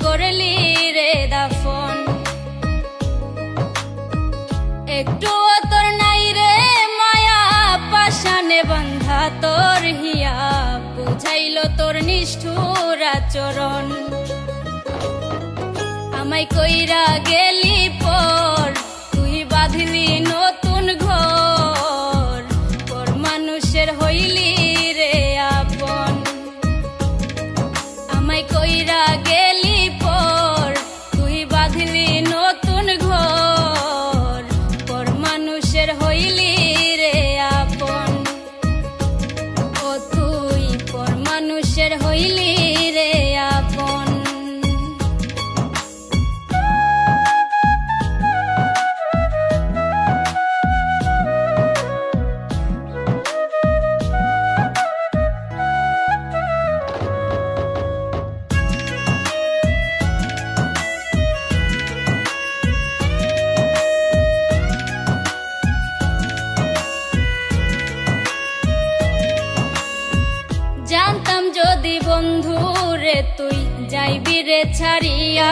করলি রে দাফন। একটু তোর নাই রে মায়া পাশানে বন্ধা তোর হিয়া, বুঝাইল তোর নিষ্ঠুর আচরণ। আমায় কইরা গেলি পর তুই বাঁধলি নতুন ঘর, পর মানুষের হইলি রে আপন। আমায় কইরা গেলি পর তুই বাঁধলি নতুন ঘর, পর মানুষের হইলি রে আপন। ও তুই পর মানুষের হইলি রে আপন। জানতাম যদি বন্ধু রে তুই যাইবি রে ছাড়িয়া,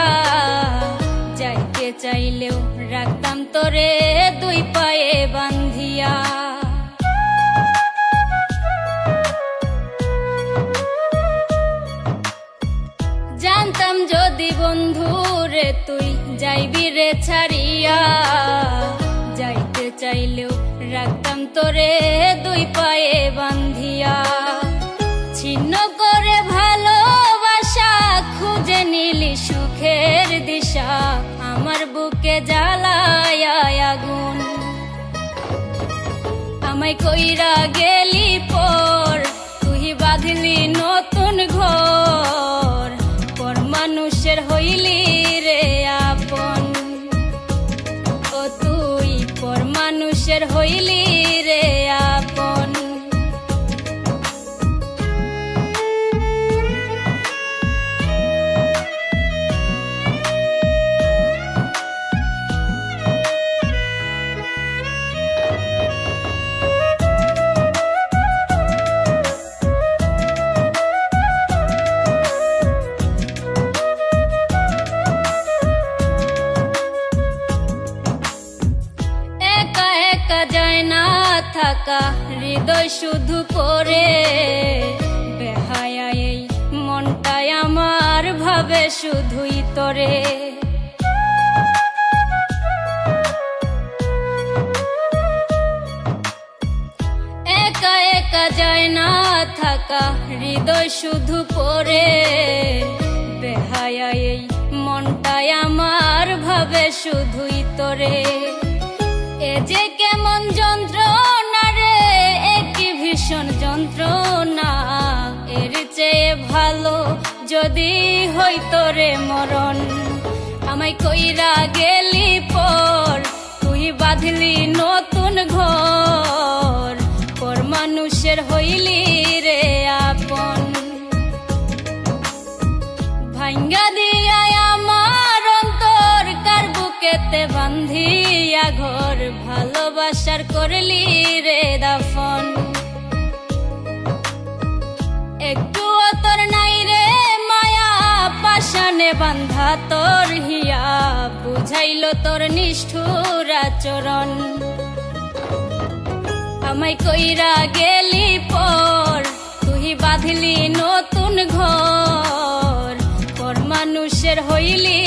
যাইতে চাইলেও রাখতাম তোরে দুই পায়ে বান্ধিয়া। জানতাম যদি বন্ধু রে তুই যাইবি রে ছাড়িয়া, যাইতে চাইলেও রাখতাম তোরে দুই পায়ে বান্ধিয়া। ছিন্ন করে ভালোবাসা খুঁজে নিলি সুখের দিশা, আমার বুকে জ্বালায় আগুন। আমায় কইরা গেলি পর তুই বাঁধলি নতুন ঘর, পর মানুষের হইলি রে আপন। ও তুই পর মানুষের হইলি রে আপন। যায় না থাকা হৃদয় শুধু পড়ে, বেহায়া এই মনটাই আমার ভাবে শুধুই তোরে। একা একা যায় না থাকা হৃদয় শুধু পড়ে, বেহায়া এই মনটাই আমার ভাবে শুধুই তোরে। এ যে কেমন যন্ত্রণা রে, একই ভীষণ যন্ত্রণা, এর চেয়ে ভালো যদি হইতো রে মরণ। আমায় কইরা গেলি পর তুই বাঁধলি নতুন ঘর, পর মানুষের হইলি রে আপন। ভাঙ্গা দিয়া আমার অন্তর কার বুকেতে বান্ধিয়া ঘর, ভালোবাসার করলি রে দাফন। একটু তোর নাই রে মায়া পাশানে বান্ধা তোর হিয়া, বুঝাইল তোর নিষ্ঠুর আচরণ। আমায় কইরা গেলি পর তুই বাঁধলি নতুন ঘর, পর মানুষের হইলি